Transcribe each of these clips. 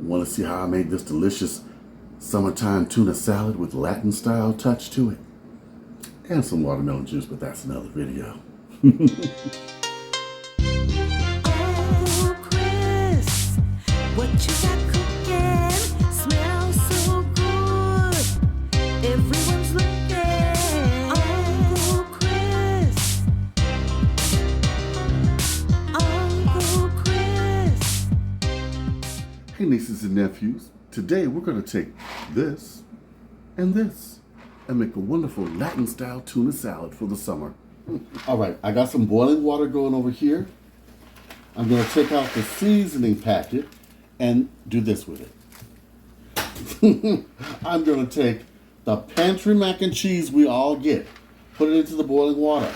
Want to see how I made this delicious summertime tuna salad with Latin style touch to it? And some watermelon juice, but that's another video. Oh, Chris, what you got cooking? Smells so good. Everyone's looking. Uncle Chris. Uncle Chris. Hey nieces and nephews, today we're going to take this and make a wonderful Latin style tuna salad for the summer. All right, I got some boiling water going over here. I'm going to take out the seasoning packet and do this with it. I'm going to take the Pantry mac and cheese we all get, put it into the boiling water.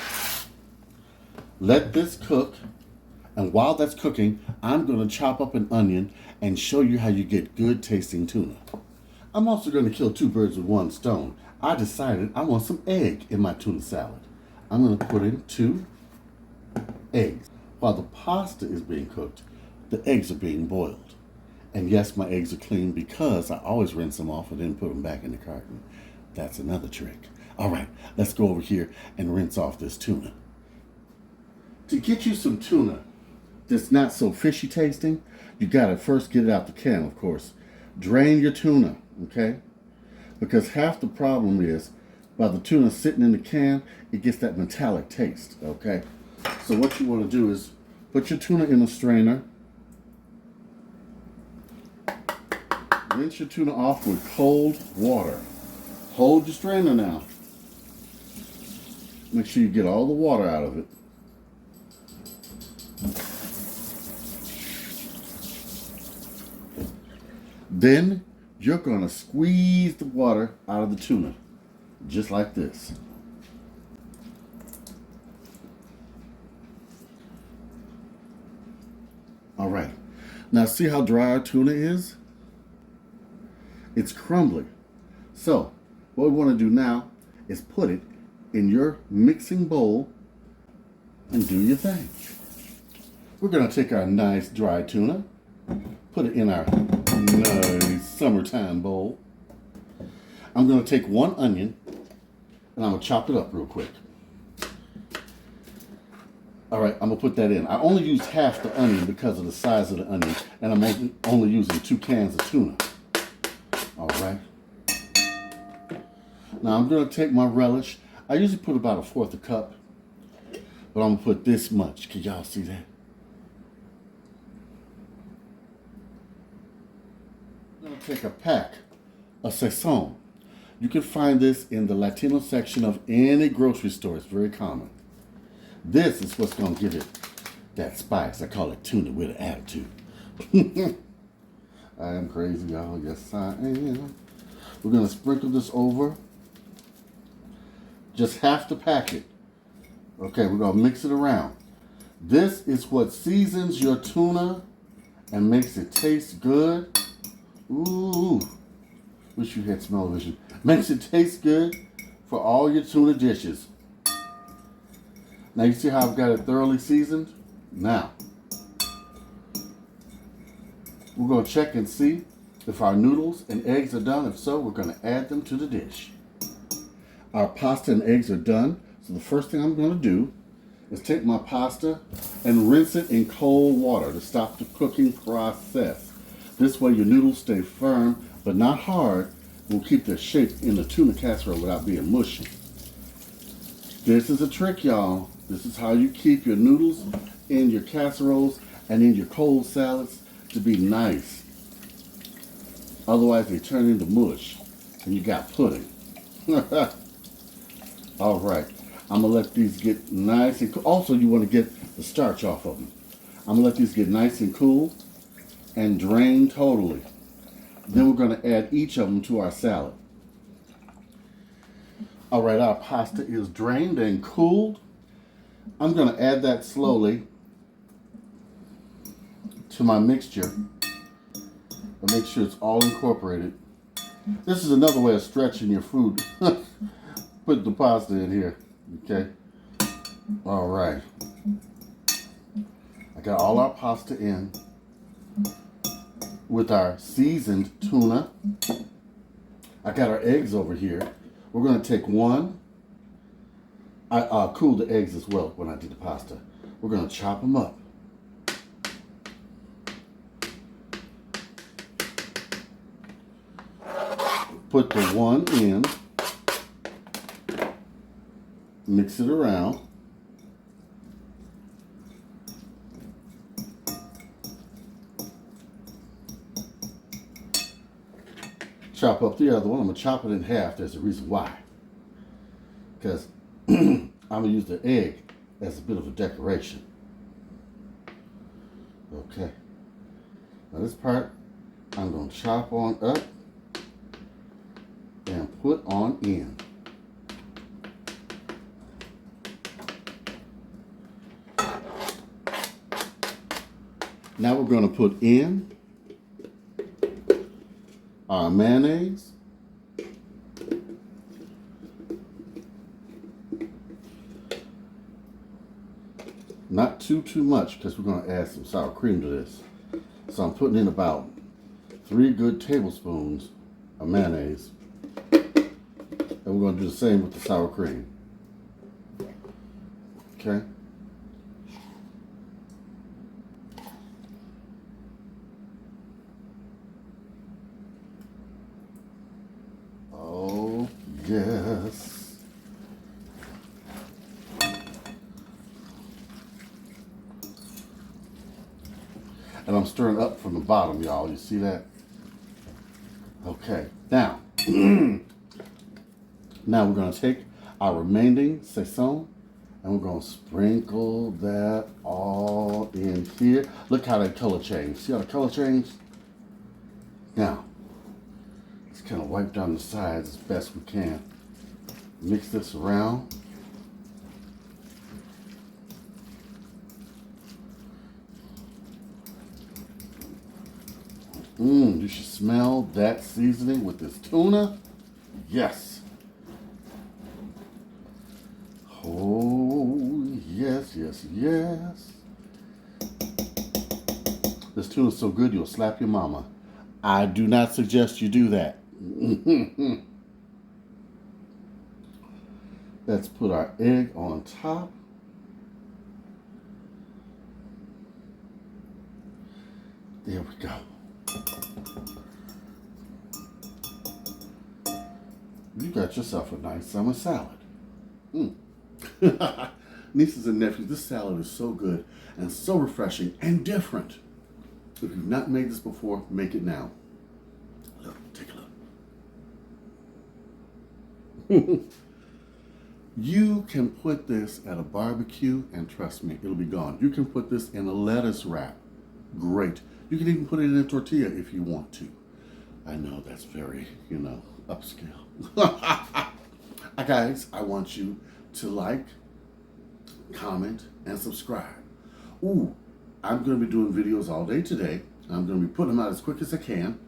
Let this cook, and while that's cooking, I'm going to chop up an onion and show you how you get good tasting tuna. I'm also going to kill two birds with one stone. I decided I want some egg in my tuna salad. I'm going to put in 2 eggs. While the pasta is being cooked, the eggs are being boiled. And yes, my eggs are clean because I always rinse them off and then put them back in the carton. That's another trick. All right, let's go over here and rinse off this tuna. To get you some tuna that's not so fishy tasting, you gotta first get it out the can, of course. Drain your tuna, okay? Because half the problem is, while the tuna sitting in the can, it gets that metallic taste, okay? So what you want to do is put your tuna in a strainer. Rinse your tuna off with cold water. Hold your strainer now. Make sure you get all the water out of it. Then you're going to squeeze the water out of the tuna, just like this. All right, now see how dry our tuna is? It's crumbly. So what we want to do now is put it in your mixing bowl and do your thing. We're going to take our nice dry tuna, put it in our nice summertime bowl. I'm going to take 1 onion and I'm going to chop it up real quick. All right, I'm going to put that in. I only used half the onion because of the size of the onion, and I'm only using 2 cans of tuna. All right. Now I'm going to take my relish. I usually put about 1/4 cup, but I'm going to put this much. Can y'all see that? I'm going to take a pack of sazon. You can find this in the Latino section of any grocery store. It's very common. This is what's going to give it that spice. I call it tuna with an attitude. I am crazy, y'all. Yes, I am. We're going to sprinkle this over. Just half the packet. Okay, we're going to mix it around. This is what seasons your tuna and makes it taste good. Ooh. Wish you had smell-o-vision. Makes it taste good for all your tuna dishes. Now you see how I've got it thoroughly seasoned? Now, we're going to check and see if our noodles and eggs are done. If so, we're going to add them to the dish. Our pasta and eggs are done. So the first thing I'm going to do is take my pasta and rinse it in cold water to stop the cooking process. This way your noodles stay firm but not hard. Will keep their shape in the tuna casserole without being mushy. This is a trick, y'all. This is how you keep your noodles in your casseroles and in your cold salads to be nice. Otherwise, they turn into mush and you got pudding. All right, I'm gonna let these get nice and cool. Also, you want to get the starch off of them. I'm gonna let these get nice and cool and drain totally. Then we're gonna add each of them to our salad. All right, our pasta is drained and cooled. I'm going to add that slowly to my mixture and make sure it's all incorporated. This is another way of stretching your food. Put the pasta in here, okay? All right. I got all our pasta in. with our seasoned tuna. I got our eggs over here. We're going to take one. I cooled the eggs as well when I did the pasta. We're going to chop them up. Put the one in. Mix it around. Chop up the other one. I'm going to chop it in half. There's a reason why. Because I'm going to use the egg as a bit of a decoration. Okay. Now this part I'm going to chop on up and put on in. Now we're going to put in our mayonnaise. Not too much because we're going to add some sour cream to this. So I'm putting in about 3 good tablespoons of mayonnaise. And we're going to do the same with the sour cream. Okay. Oh, yes. And I'm stirring up from the bottom, y'all. You see that? Okay. Now, now we're going to take our remaining sazon and we're going to sprinkle that all in here. Look how that color changed. See how the color changed? Now, let's kind of wipe down the sides as best we can. Mix this around. You should smell that seasoning with this tuna. Yes. Oh, yes, yes, yes. This tuna is so good you'll slap your mama. I do not suggest you do that. Let's put our egg on top. There we go. You got yourself a nice summer salad. Nieces and nephews, this salad is so good and so refreshing and different. If you've not made this before, make it now. Look, take a look. You can put this at a barbecue and trust me, it'll be gone. You can put this in a lettuce wrap. Great. You can even put it in a tortilla if you want to. I know that's very, upscale. Guys, I want you to like, comment, and subscribe. Ooh, I'm going to be doing videos all day today. I'm going to be putting them out as quick as I can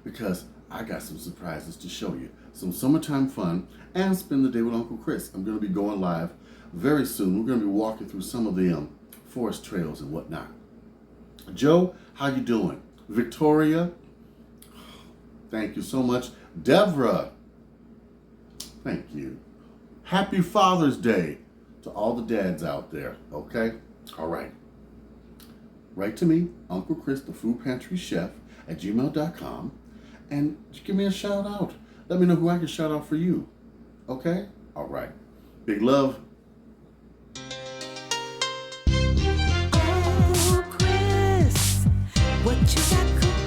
because I got some surprises to show you. Some summertime fun and spend the day with Uncle Chris. I'm going to be going live very soon. We're going to be walking through some of the forest trails and whatnot. Joe, how you doing? Victoria, thank you so much. Devra, thank you. Happy Father's Day to all the dads out there, okay? All right. Write to me, Uncle Chris, the Food Pantry Chef, at gmail.com, and give me a shout out. Let me know who I can shout out for you, okay? All right. Big love. Uncle Chris, what you got cooking?